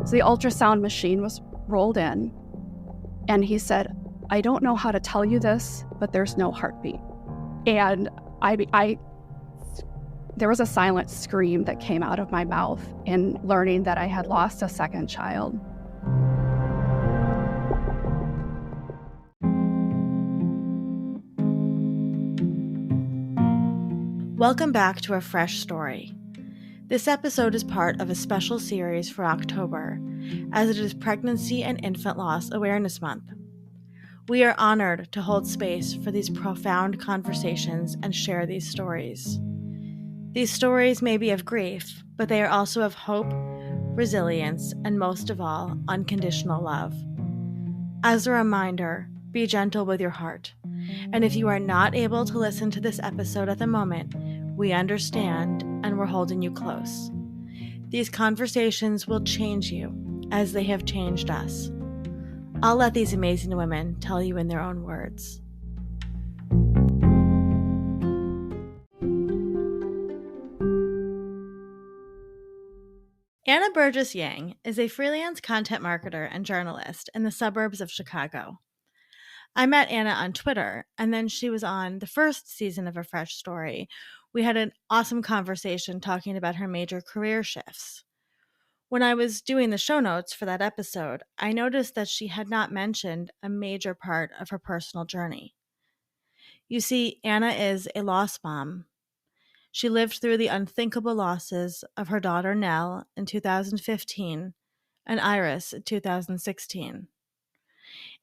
So the ultrasound machine was rolled in, and he said, "I don't know how to tell you this, but there's no heartbeat." And there was a silent scream that came out of my mouth in learning that I had lost a second child. Welcome back to A Fresh Story. This episode is part of a special series for October, as it is Pregnancy and Infant Loss Awareness Month. We are honored to hold space for these profound conversations and share these stories. These stories may be of grief, but they are also of hope, resilience, and most of all, unconditional love. As a reminder, be gentle with your heart. And if you are not able to listen to this episode at the moment, we understand and we're holding you close. These conversations will change you as they have changed us. I'll let these amazing women tell you in their own words. Anna Burgess Yang is a freelance content marketer and journalist in the suburbs of Chicago. I met Anna on Twitter, and then she was on the first season of A Fresh Story. We had an awesome conversation talking about her major career shifts. When I was doing the show notes for that episode, I noticed that she had not mentioned a major part of her personal journey. You see, Anna is a loss mom. She lived through the unthinkable losses of her daughter Nelle in 2015 and Iris in 2016.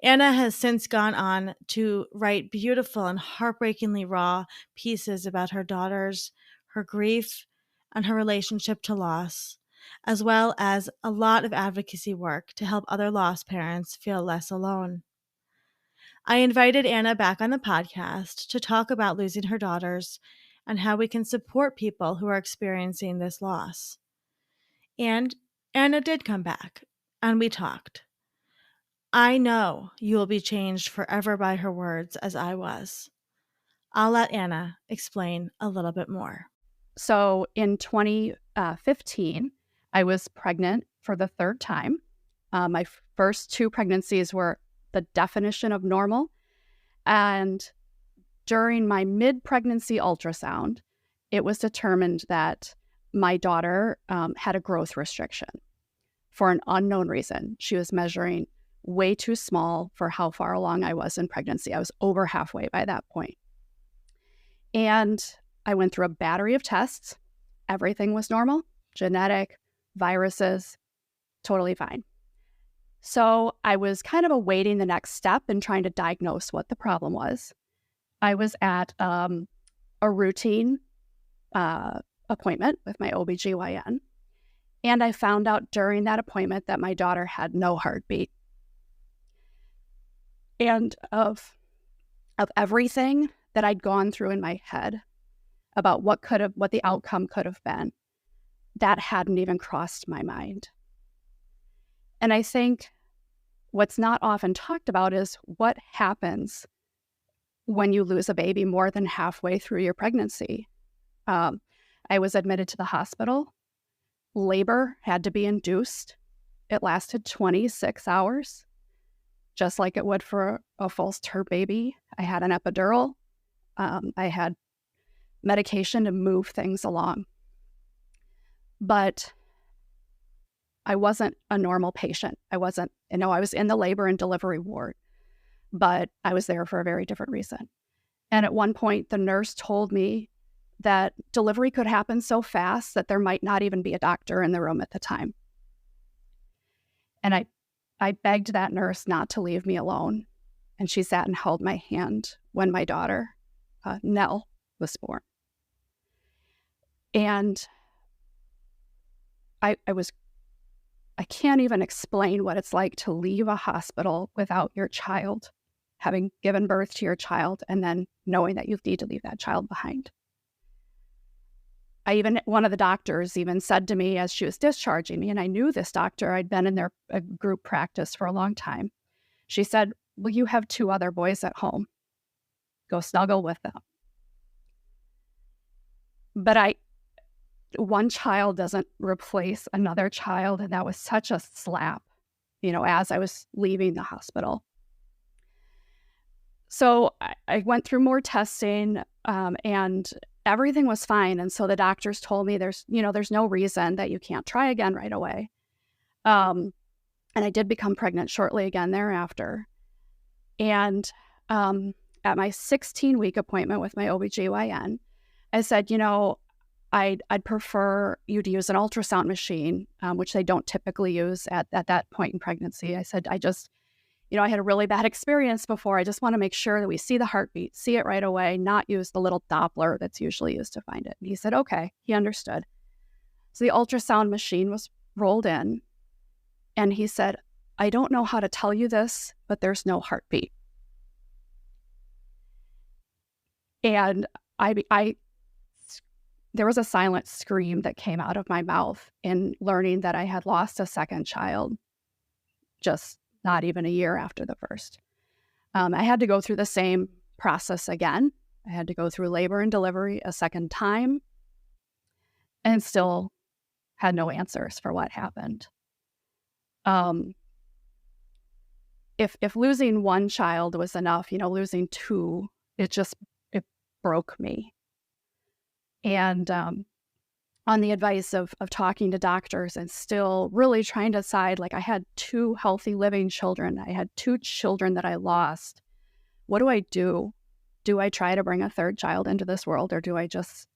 Anna has since gone on to write beautiful and heartbreakingly raw pieces about her daughters, her grief, and her relationship to loss, as well as a lot of advocacy work to help other lost parents feel less alone. I invited Anna back on the podcast to talk about losing her daughters and how we can support people who are experiencing this loss. And Anna did come back, and we talked. I know you will be changed forever by her words, as I was. I'll let Anna explain a little bit more. So in 2015, I was pregnant for the third time. My first two pregnancies were the definition of normal. And during my mid-pregnancy ultrasound, it was determined that my daughter had a growth restriction for an unknown reason. She was measuring way too small for how far along I was in pregnancy. I was over halfway by that point. And I went through a battery of tests. Everything was normal, genetic, viruses, totally fine. So I was kind of awaiting the next step and trying to diagnose what the problem was. I was at a routine appointment with my OBGYN, and I found out during that appointment that my daughter had no heartbeat. And of everything that I'd gone through in my head about what the outcome could have been, that hadn't even crossed my mind. And I think what's not often talked about is what happens when you lose a baby more than halfway through your pregnancy. I was admitted to the hospital. Labor had to be induced. It lasted 26 hours, just like it would for a false-term baby. I had an epidural. I had medication to move things along. But I wasn't a normal patient. I was in the labor and delivery ward, but I was there for a very different reason. And at one point, the nurse told me that delivery could happen so fast that there might not even be a doctor in the room at the time. And I begged that nurse not to leave me alone. And she sat and held my hand when my daughter, Nelle, was born. And I can't even explain what it's like to leave a hospital without your child, having given birth to your child, and then knowing that you need to leave that child behind. One of the doctors even said to me as she was discharging me, and I knew this doctor, I'd been in their group practice for a long time. She said, "Well, you have 2 other boys at home. Go snuggle with them." But one child doesn't replace another child. And that was such a slap, as I was leaving the hospital. So I went through more testing, and everything was fine. And so the doctors told me there's no reason that you can't try again right away. And I did become pregnant shortly again thereafter. And at my 16-week appointment with my OBGYN, I said, I'd prefer you to use an ultrasound machine, which they don't typically use at that point in pregnancy. I said, I had a really bad experience before. I just want to make sure that we see the heartbeat, see it right away, not use the little Doppler that's usually used to find it. And he said, okay, he understood. So the ultrasound machine was rolled in, and he said, I don't know how to tell you this, but there's no heartbeat. And there was a silent scream that came out of my mouth in learning that I had lost a second child, just not even a year after the first. I had to go through the same process again. I had to go through labor and delivery a second time, and still had no answers for what happened. If losing one child was enough, losing two, it broke me. And on the advice of talking to doctors and still really trying to decide, I had two healthy living children. I had two children that I lost. What do I do? Do I try to bring a third child into this world, or do I just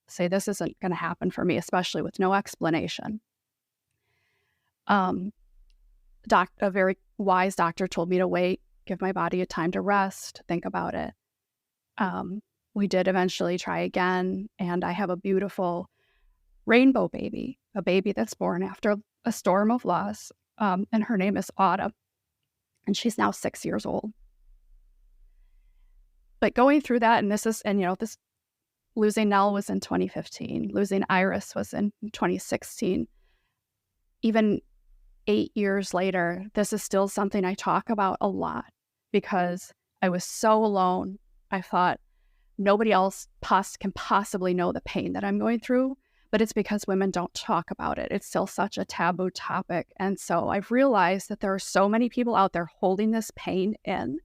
say this isn't going to happen for me, especially with no explanation? A very wise doctor told me to wait, give my body a time to rest, think about it. We did eventually try again, and I have a beautiful rainbow baby, a baby that's born after a storm of loss, and her name is Autumn, and she's now 6 years old. But going through that, this losing Nelle was in 2015, losing Iris was in 2016. Even 8 years later, this is still something I talk about a lot because I was so alone. I thought nobody else can possibly know the pain that I'm going through, but it's because women don't talk about it. It's still such a taboo topic. And so I've realized that there are so many people out there holding this pain in,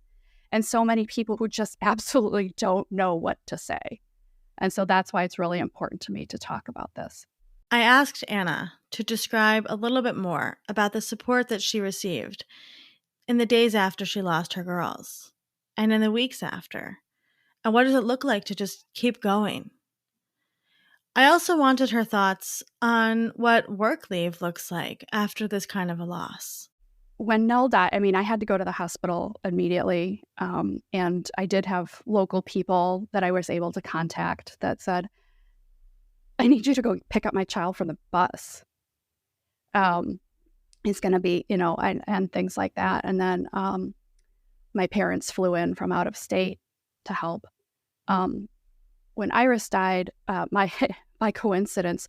and so many people who just absolutely don't know what to say. And so that's why it's really important to me to talk about this. I asked Anna to describe a little bit more about the support that she received in the days after she lost her girls and in the weeks after. And what does it look like to just keep going? I also wanted her thoughts on what work leave looks like after this kind of a loss. When Nelle died, I had to go to the hospital immediately. And I did have local people that I was able to contact that said, I need you to go pick up my child from the bus. It's going to be, and things like that. And then my parents flew in from out of state to help. When Iris died, by coincidence,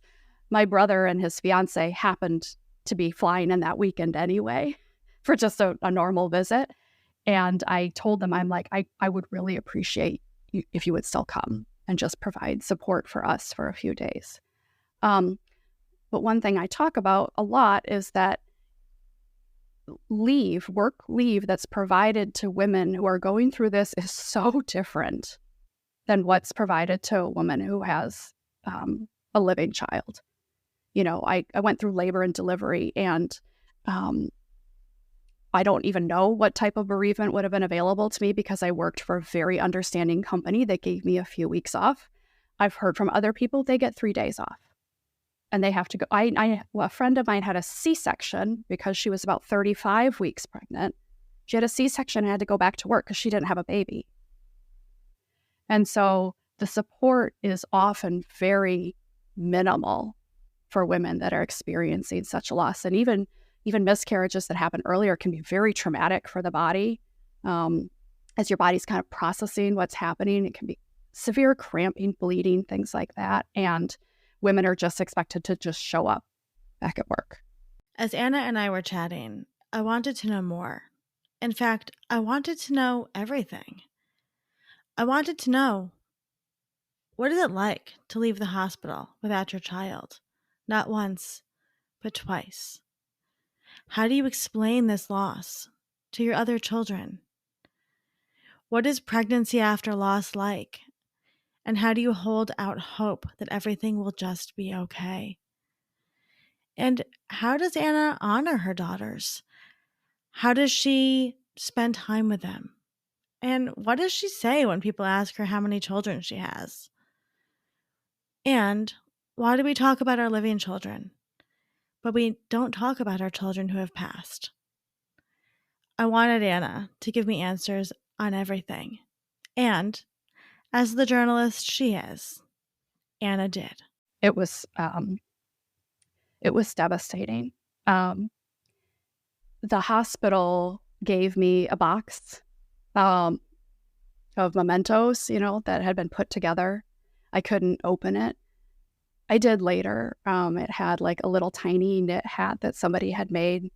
my brother and his fiance happened to be flying in that weekend anyway for just a normal visit. And I told them, I'm like, I would really appreciate you if you would still come and just provide support for us for a few days. But one thing I talk about a lot is that work leave that's provided to women who are going through this is so different than what's provided to a woman who has a living child. I went through labor and delivery, and I don't even know what type of bereavement would have been available to me because I worked for a very understanding company that gave me a few weeks off. I've heard from other people they get 3 days off and they have to go. A friend of mine had a C-section because she was about 35 weeks pregnant. She had a C-section and had to go back to work because she didn't have a baby. And so the support is often very minimal for women that are experiencing such a loss. And even miscarriages that happen earlier can be very traumatic for the body. As your body's kind of processing what's happening, it can be severe cramping, bleeding, things like that. And women are just expected to just show up back at work. As Anna and I were chatting, I wanted to know more. In fact, I wanted to know everything. I wanted to know, What is it like to leave the hospital without your child? Not once, but twice. How do you explain this loss to your other children? What is pregnancy after loss like? And how do you hold out hope that everything will just be okay? And how does Anna honor her daughters? How does she spend time with them? And what does she say when people ask her how many children she has? And why do we talk about our living children, but we don't talk about our children who have passed? I wanted Anna to give me answers on everything. And as the journalist she is, Anna did. It was devastating. The hospital gave me a box of mementos, that had been put together. I couldn't open it. I did later. It had like a little tiny knit hat that somebody had made.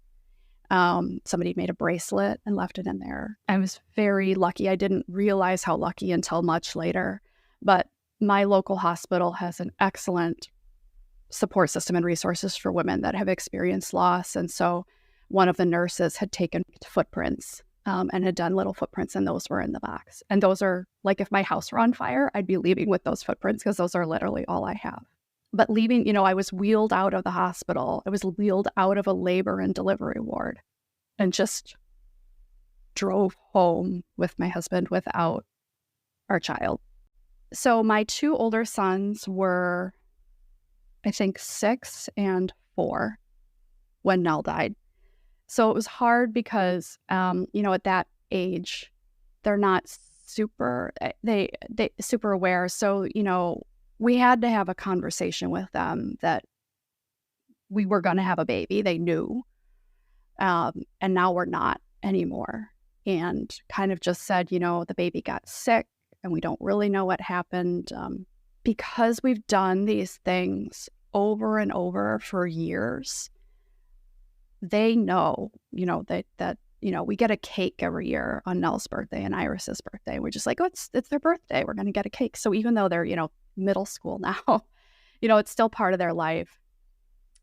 Somebody made a bracelet and left it in there. I was very lucky. I didn't realize how lucky until much later. But my local hospital has an excellent support system and resources for women that have experienced loss. And so one of the nurses had taken footprints and had done little footprints, and those were in the box. And those are like, if my house were on fire, I'd be leaving with those footprints because those are literally all I have. But leaving, I was wheeled out of the hospital. I was wheeled out of a labor and delivery ward and just drove home with my husband without our child. So my two older sons were, I think, 6 and 4 when Nell died. So it was hard because, at that age, they're not super aware. So, we had to have a conversation with them that we were going to have a baby. They knew. And now we're not anymore. And kind of just said, the baby got sick and we don't really know what happened. Because we've done these things over and over for years, they know, that we get a cake every year on Nell's birthday and Iris's birthday. We're just like, oh, it's their birthday. We're going to get a cake. So even though they're, middle school now, it's still part of their life.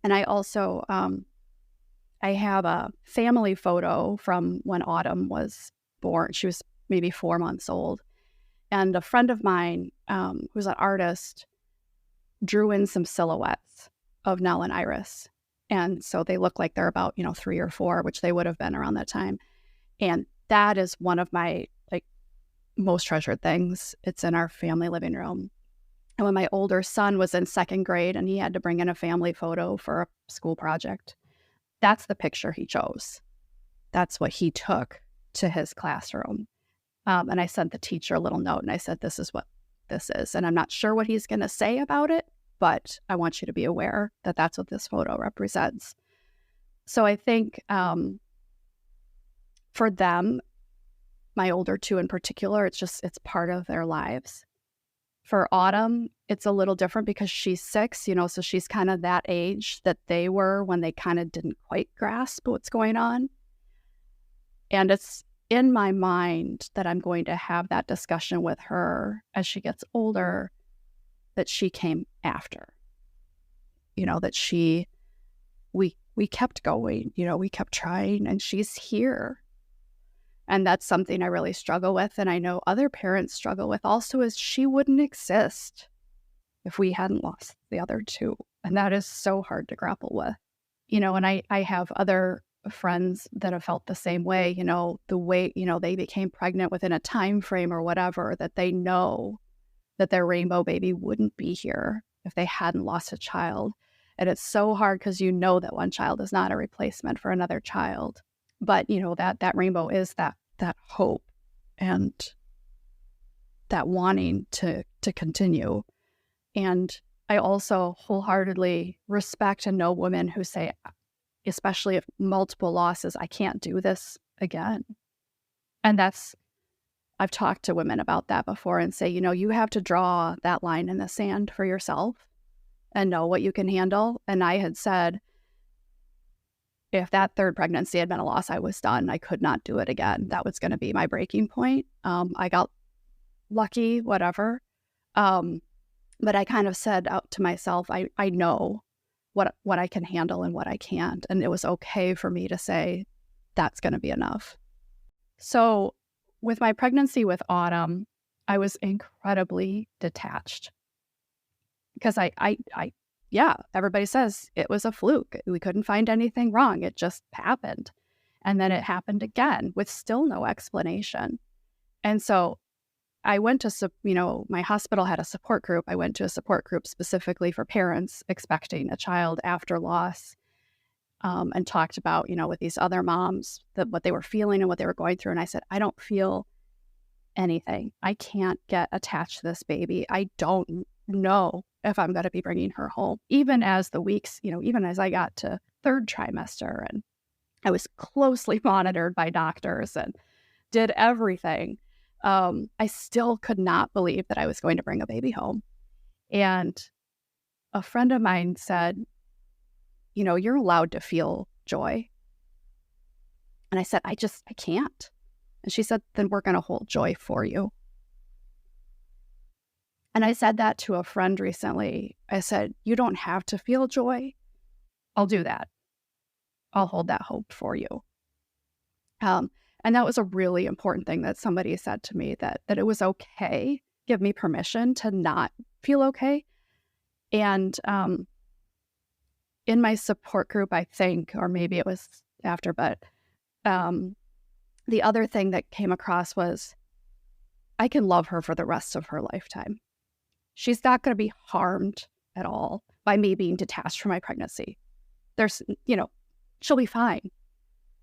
And I also, I have a family photo from when Autumn was born. She was maybe 4 months old. And a friend of mine, who's an artist, drew in some silhouettes of Nelle and Iris. And so they look like they're about, 3 or 4, which they would have been around that time. And that is one of my most treasured things. It's in our family living room. And when my older son was in 2nd grade and he had to bring in a family photo for a school project, that's the picture he chose. That's what he took to his classroom. And I sent the teacher a little note and I said, this is what this is. And I'm not sure what he's going to say about it, but I want you to be aware that that's what this photo represents. So I think for them, my older 2 in particular, it's part of their lives. For Autumn, it's a little different because she's 6, so she's kind of that age that they were when they kind of didn't quite grasp what's going on. And it's in my mind that I'm going to have that discussion with her as she gets older, that she came after, that we kept going, we kept trying, and she's here. And that's something I really struggle with. And I know other parents struggle with also, is she wouldn't exist if we hadn't lost the other 2. And that is so hard to grapple with, and I have other friends that have felt the same way, the way, they became pregnant within a time frame or whatever, that they know that their rainbow baby wouldn't be here if they hadn't lost a child. And it's so hard because that one child is not a replacement for another child. But, that rainbow is that hope and that wanting to continue. And I also wholeheartedly respect and know women who say, especially if multiple losses, I can't do this again. And I've talked to women about that before and say, you have to draw that line in the sand for yourself and know what you can handle. And I had said, if that 3rd pregnancy had been a loss, I was done. I could not do it again. That was going to be my breaking point. I got lucky, whatever. But I kind of said out to myself, I know what I can handle and what I can't. And it was okay for me to say, that's going to be enough. So with my pregnancy with Autumn, I was incredibly detached because yeah, everybody says it was a fluke. We couldn't find anything wrong. It just happened. And then it happened again with still no explanation. And so I went to, my hospital had a support group. I went to a support group specifically for parents expecting a child after loss, and talked about, with these other moms, what they were feeling and what they were going through. And I said, I don't feel anything. I can't get attached to this baby. I don't know if I'm going to be bringing her home. Even as the weeks, even as I got to third trimester and I was closely monitored by doctors and did everything, I still could not believe that I was going to bring a baby home. And a friend of mine said, you're allowed to feel joy. And I said, I can't. And she said, then we're going to hold joy for you. And I said that to a friend recently. I said, you don't have to feel joy. I'll do that. I'll hold that hope for you. And that was a really important thing that somebody said to me, that it was okay. Give me permission to not feel okay. And in my support group, I think, or maybe it was after, but the other thing that came across was I can love her for the rest of her lifetime. She's not going to be harmed at all by me being detached from my pregnancy. There's, she'll be fine.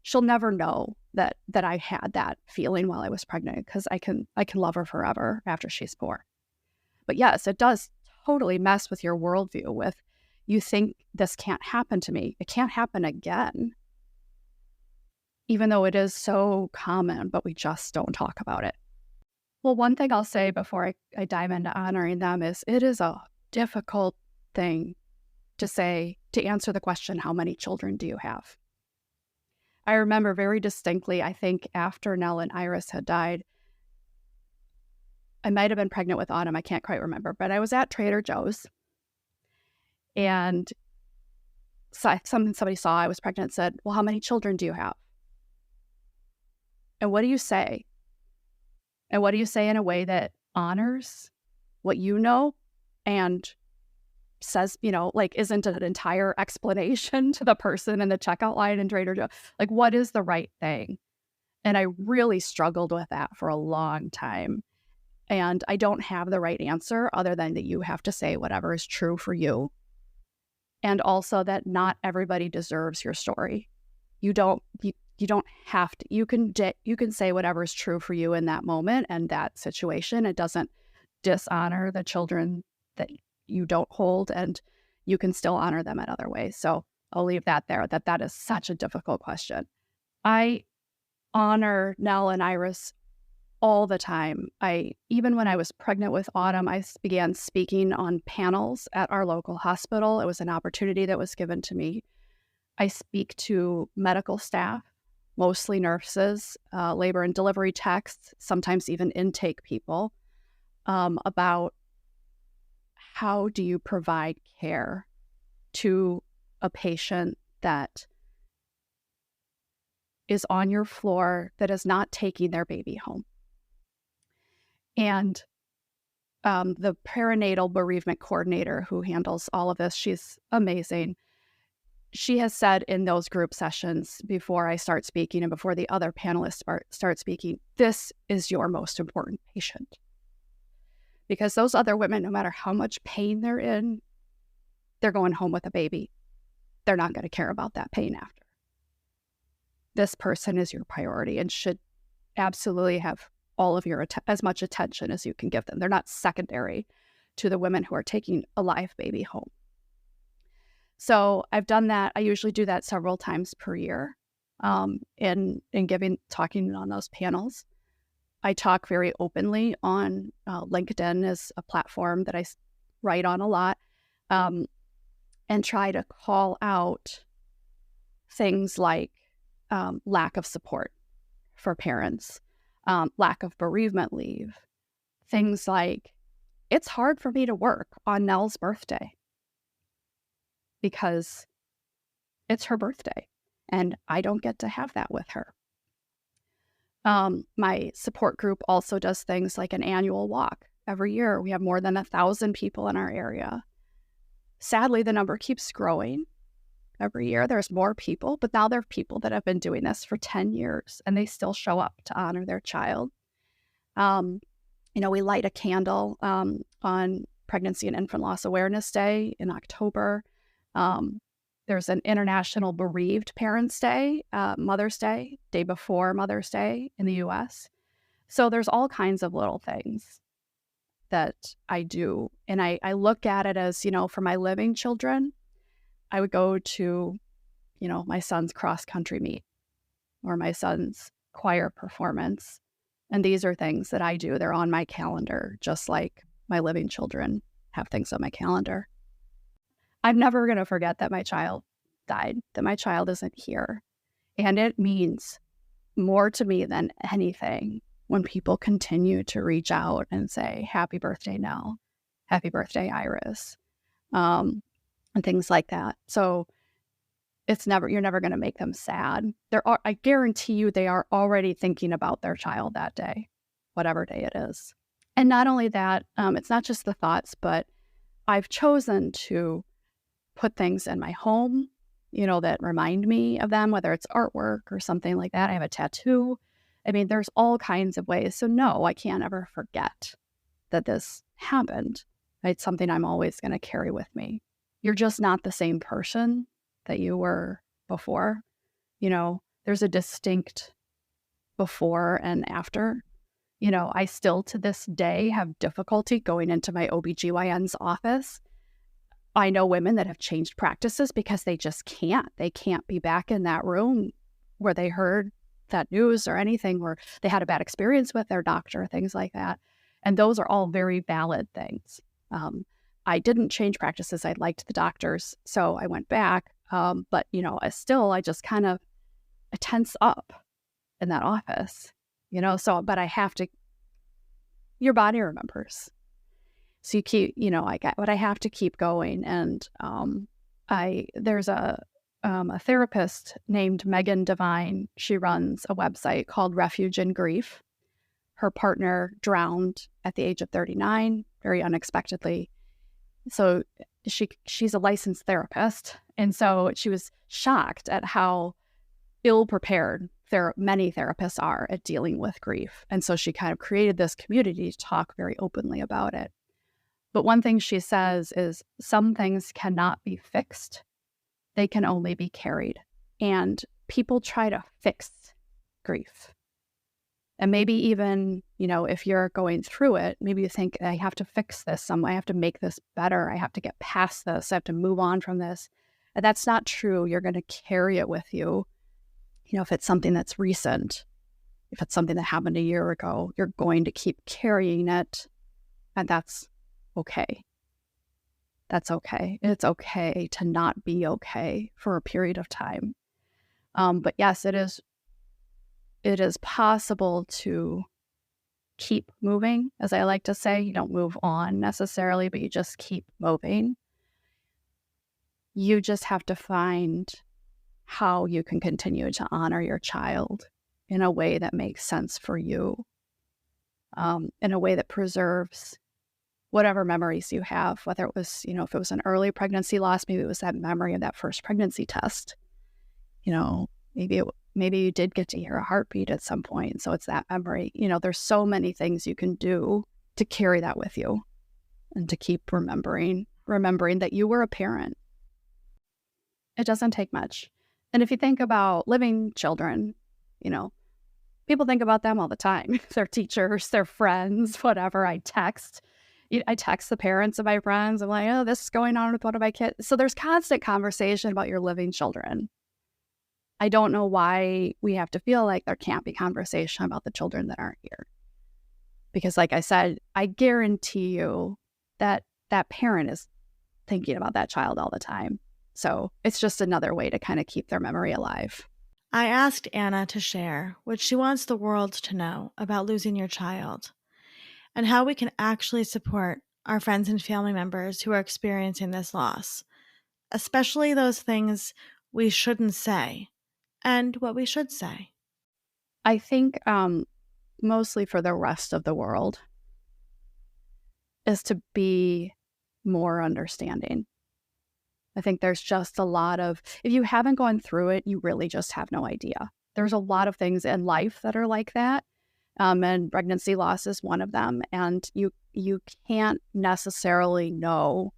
She'll never know that I had that feeling while I was pregnant, because I can love her forever after she's born. But yes, it does totally mess with your worldview. With, you think this can't happen to me. It can't happen again. Even though it is so common, but we just don't talk about it. Well, one thing I'll say before I dive into honoring them is, it is a difficult thing to answer the question, how many children do you have? I remember very distinctly, I think after Nelle and Iris had died, I might have been pregnant with Autumn. I can't quite remember, but I was at Trader Joe's, and somebody saw I was pregnant and said, well, how many children do you have? And what do you say? And what do you say in a way that honors what you know and says, isn't an entire explanation to the person in the checkout line in Trader Joe? Like, what is the right thing? And I really struggled with that for a long time. And I don't have the right answer other than that you have to say whatever is true for you. And also that not everybody deserves your story. You don't have to. You can say whatever is true for you in that moment and that situation. It doesn't dishonor the children that you don't hold, and you can still honor them in other ways. So I'll leave that there. That is such a difficult question. I honor Nelle and Iris all the time. Even when I was pregnant with Autumn, I began speaking on panels at our local hospital. It was an opportunity that was given to me. I speak to medical staff, mostly nurses, labor and delivery techs, sometimes even intake people, about how do you provide care to a patient that is on your floor, that is not taking their baby home. And the perinatal bereavement coordinator who handles all of this, she's amazing. She has said in those group sessions before I start speaking and before the other panelists start speaking, this is your most important patient. Because those other women, no matter how much pain they're in, they're going home with a baby. They're not going to care about that pain after. This person is your priority and should absolutely have all of your as much attention as you can give them. They're not secondary to the women who are taking a live baby home. So I've done that. I usually do that several times per year, in talking on those panels. I talk very openly on LinkedIn is a platform that I write on a lot, and try to call out things like lack of support for parents, lack of bereavement leave, things like It's hard for me to work on Nell's birthday because it's her birthday and I don't get to have that with her. My support group also does things like an annual walk. Every year, we have more than 1,000 people in our area. Sadly, the number keeps growing. Every year, there's more people, but now there are people that have been doing this for 10 years, and they still show up to honor their child. We light a candle on Pregnancy and Infant Loss Awareness Day in October. There's an International Bereaved Parents Day, Mother's Day, day before Mother's Day in the US. So there's all kinds of little things that I do. And I look at it as, for my living children, I would go to, my son's cross-country meet or my son's choir performance. And these are things that I do. They're on my calendar, just like my living children have things on my calendar. I'm never going to forget that my child died, that my child isn't here. And it means more to me than anything when people continue to reach out and say, happy birthday, Nell, happy birthday, Iris, and things like that. So you're never going to make them sad. I guarantee you they are already thinking about their child that day, whatever day it is. And not only that, it's not just the thoughts, but I've chosen to put things in my home, that remind me of them, whether it's artwork or something like that. I have a tattoo. I mean, there's all kinds of ways. So no, I can't ever forget that this happened. It's something I'm always going to carry with me. You're just not the same person that you were before. There's a distinct before and after. I still to this day have difficulty going into my OBGYN's office. I know women that have changed practices because they just can't. They can't be back in that room where they heard that news or anything, where they had a bad experience with their doctor, things like that. And those are all very valid things. I didn't change practices. I liked the doctors, so I went back. But, I just kind of tense up in that office, but I have to, your body remembers. So you keep, but I have to keep going. And there's a therapist named Megan Devine. She runs a website called Refuge in Grief. Her partner drowned at the age of 39, very unexpectedly. So she's a licensed therapist. And so she was shocked at how ill-prepared many therapists are at dealing with grief. And so she kind of created this community to talk very openly about it. But one thing she says is some things cannot be fixed. They can only be carried. And people try to fix grief. And maybe even, if you're going through it, maybe you think, I have to fix this some way. I have to make this better. I have to get past this. I have to move on from this. And that's not true. You're going to carry it with you. If it's something that's recent, if it's something that happened a year ago, you're going to keep carrying it. And that's okay. That's okay. It's okay to not be okay for a period of time. But yes, it is possible to keep moving, as I like to say. You don't move on necessarily, but you just keep moving. You just have to find how you can continue to honor your child in a way that makes sense for you, in a way that preserves whatever memories you have, whether it was, if it was an early pregnancy loss, maybe it was that memory of that first pregnancy test. Maybe you did get to hear a heartbeat at some point. So it's that memory. There's so many things you can do to carry that with you and to keep remembering that you were a parent. It doesn't take much. And if you think about living children, people think about them all the time. Their teachers, their friends, whatever. I text the parents of my friends. I'm like, oh, this is going on with one of my kids. So there's constant conversation about your living children. I don't know why we have to feel like there can't be conversation about the children that aren't here. Because like I said, I guarantee you that that parent is thinking about that child all the time. So it's just another way to kind of keep their memory alive. I asked Anna to share what she wants the world to know about losing your child and how we can actually support our friends and family members who are experiencing this loss, especially those things we shouldn't say and what we should say? I think mostly for the rest of the world is to be more understanding. I think there's just a lot of, if you haven't gone through it, you really just have no idea. There's a lot of things in life that are like that. And pregnancy loss is one of them. And you can't necessarily know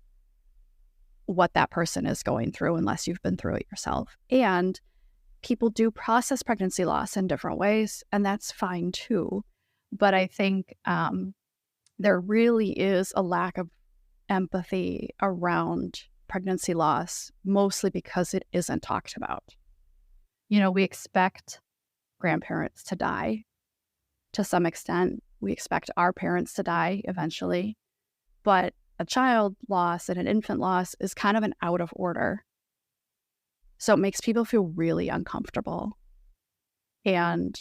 what that person is going through unless you've been through it yourself. And people do process pregnancy loss in different ways, and that's fine too. But I think there really is a lack of empathy around pregnancy loss, mostly because it isn't talked about. We expect grandparents to die to some extent. We expect our parents to die eventually. But a child loss and an infant loss is kind of an out of order. So it makes people feel really uncomfortable. And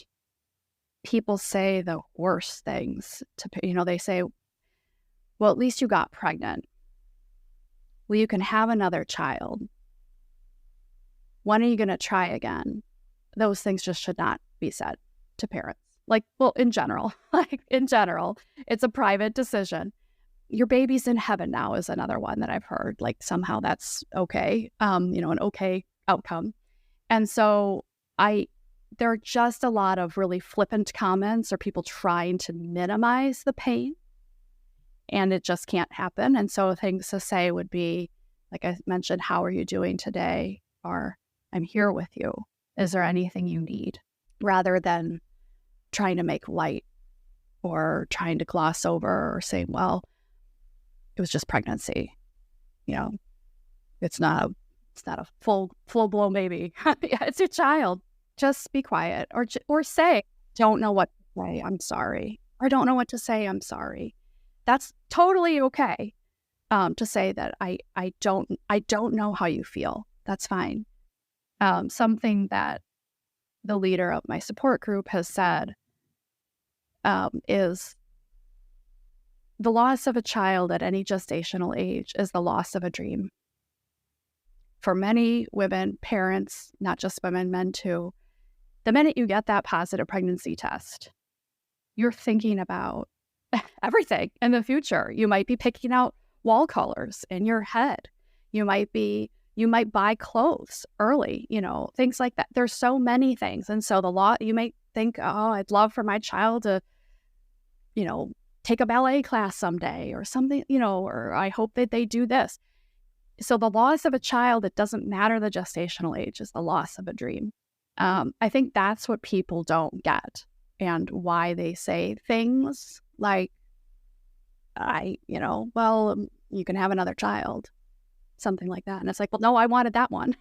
people say the worst things they say, well, at least you got pregnant. Well, you can have another child. When are you going to try again? Those things just should not be said to parents. In general, it's a private decision. Your baby's in heaven now is another one that I've heard. Somehow that's okay, an okay outcome. And so there are just a lot of really flippant comments or people trying to minimize the pain, and it just can't happen. And so things to say would be, like I mentioned, how are you doing today? Or I'm here with you. Is there anything you need? Rather than trying to make light or trying to gloss over or say, well, it was just pregnancy. It's not a full-blown baby. Yeah, it's your child. Just be quiet or say, don't know what to say, I'm sorry. Or don't know what to say, I'm sorry. That's totally okay to say that I don't know how you feel. That's fine. Something that the leader of my support group has said is the loss of a child at any gestational age is the loss of a dream. For many women, parents, not just women, men too, the minute you get that positive pregnancy test, you're thinking about everything in the future. You might be picking out wall colors in your head. You might buy clothes early, things like that. There's so many things. And so you might think, oh, I'd love for my child to, take a ballet class someday or something, or I hope that they do this. So the loss of a child, it doesn't matter the gestational age, is the loss of a dream. I think that's what people don't get, and why they say things like, well, you can have another child, something like that. And it's like, well, no, I wanted that one.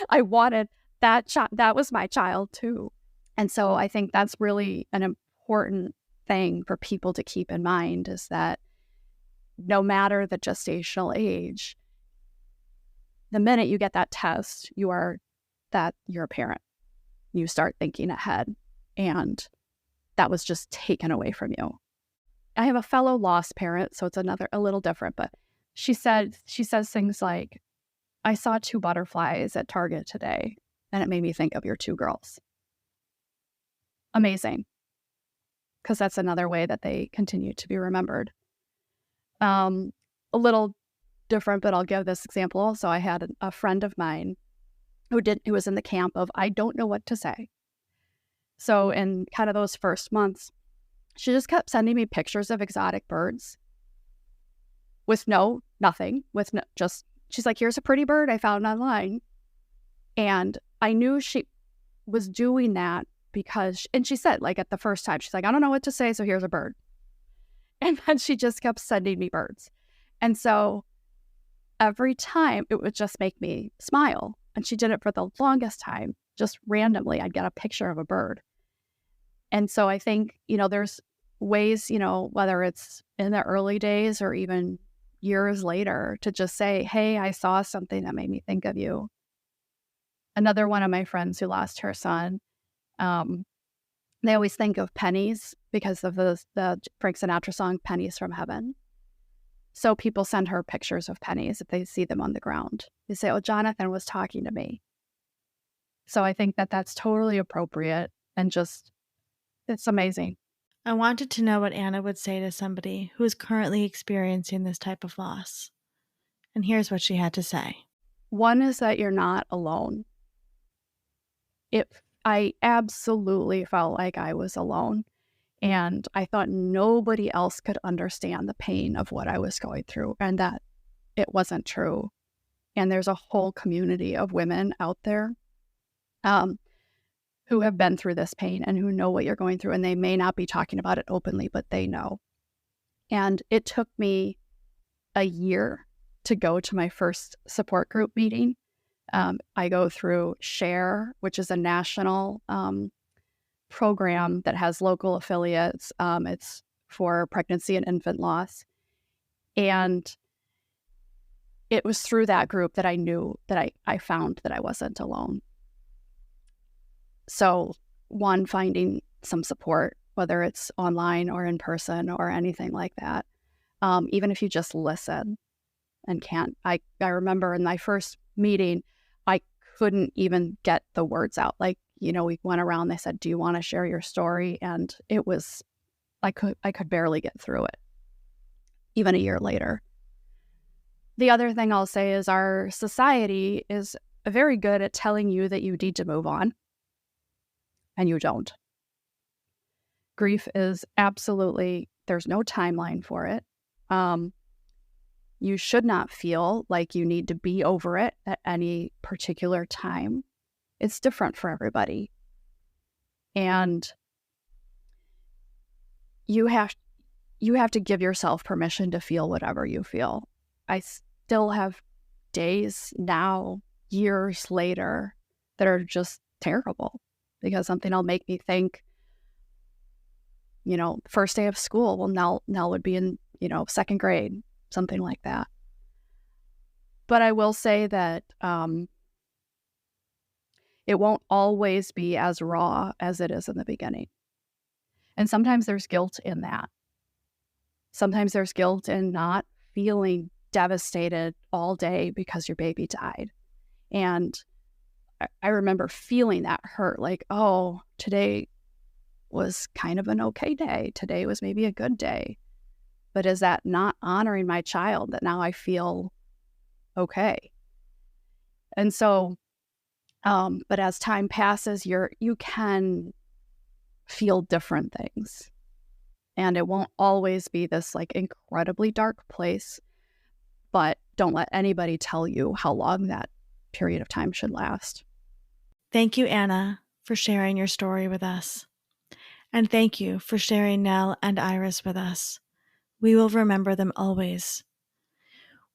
I wanted that child. That was my child too. And so I think that's really an important thing for people to keep in mind, is that no matter the gestational age, the minute you get that test, you're a parent. You start thinking ahead, and that was just taken away from you. I have a fellow lost parent, so it's a little different, but she says things like, I saw 2 butterflies at Target today, and it made me think of your 2 girls. Amazing. Because that's another way that they continue to be remembered. A little different, but I'll give this example. So I had a friend of mine who was in the camp of, I don't know what to say. So in kind of those first months, she just kept sending me pictures of exotic birds with nothing, she's like, here's a pretty bird I found online. And I knew she was doing that because, and she said, at the first time, she's like, I don't know what to say, so here's a bird. And then she just kept sending me birds. And so every time it would just make me smile. And she did it for the longest time. Just randomly, I'd get a picture of a bird. And so I think, there's ways, whether it's in the early days or even years later, to just say, hey, I saw something that made me think of you. Another one of my friends who lost her son, they always think of pennies because of the Frank Sinatra song Pennies from Heaven. So people send her pictures of pennies if they see them on the ground. They say, oh, Jonathan was talking to me. So I think that that's totally appropriate and just, it's amazing. I wanted to know what Anna would say to somebody who is currently experiencing this type of loss. And here's what she had to say. One is that you're not alone. I absolutely felt like I was alone. And I thought nobody else could understand the pain of what I was going through, and that it wasn't true. And there's a whole community of women out there who have been through this pain and who know what you're going through. And they may not be talking about it openly, but they know. And it took me a year to go to my first support group meeting. I go through SHARE, which is a national program that has local affiliates. It's for pregnancy and infant loss. And it was through that group that I knew that I found that I wasn't alone. So one, finding some support, whether it's online or in person or anything like that. Even if you just listen and can't. I remember in my first meeting, I couldn't even get the words out. Like, we went around, they said, do you want to share your story? And it was, I could barely get through it, even a year later. The other thing I'll say is our society is very good at telling you that you need to move on, and you don't. Grief is absolutely, there's no timeline for it. You should not feel like you need to be over it at any particular time. It's different for everybody. And you have to give yourself permission to feel whatever you feel. I still have days now, years later, that are just terrible because something will make me think, first day of school, well, Nell would be in, second grade, something like that. But I will say that it won't always be as raw as it is in the beginning. And sometimes there's guilt in that. Sometimes there's guilt in not feeling devastated all day because your baby died. And I remember feeling that hurt, like, oh, today was kind of an okay day. Today was maybe a good day. But is that not honoring my child that now I feel okay? And so, but as time passes, you can feel different things. And it won't always be this like incredibly dark place, but don't let anybody tell you how long that period of time should last. Thank you, Anna, for sharing your story with us. And thank you for sharing Nelle and Iris with us. We will remember them always.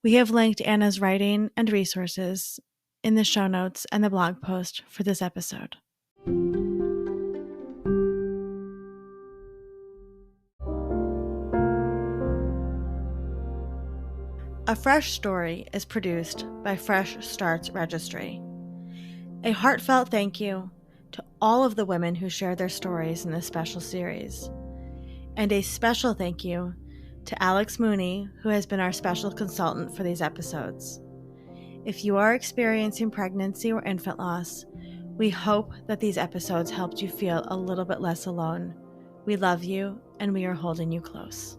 We have linked Anna's writing and resources in the show notes and the blog post for this episode. A Fresh Story is produced by Fresh Starts Registry. A heartfelt thank you to all of the women who shared their stories in this special series. And a special thank you to Alex Mooney, who has been our special consultant for these episodes. If you are experiencing pregnancy or infant loss, we hope that these episodes helped you feel a little bit less alone. We love you, and we are holding you close.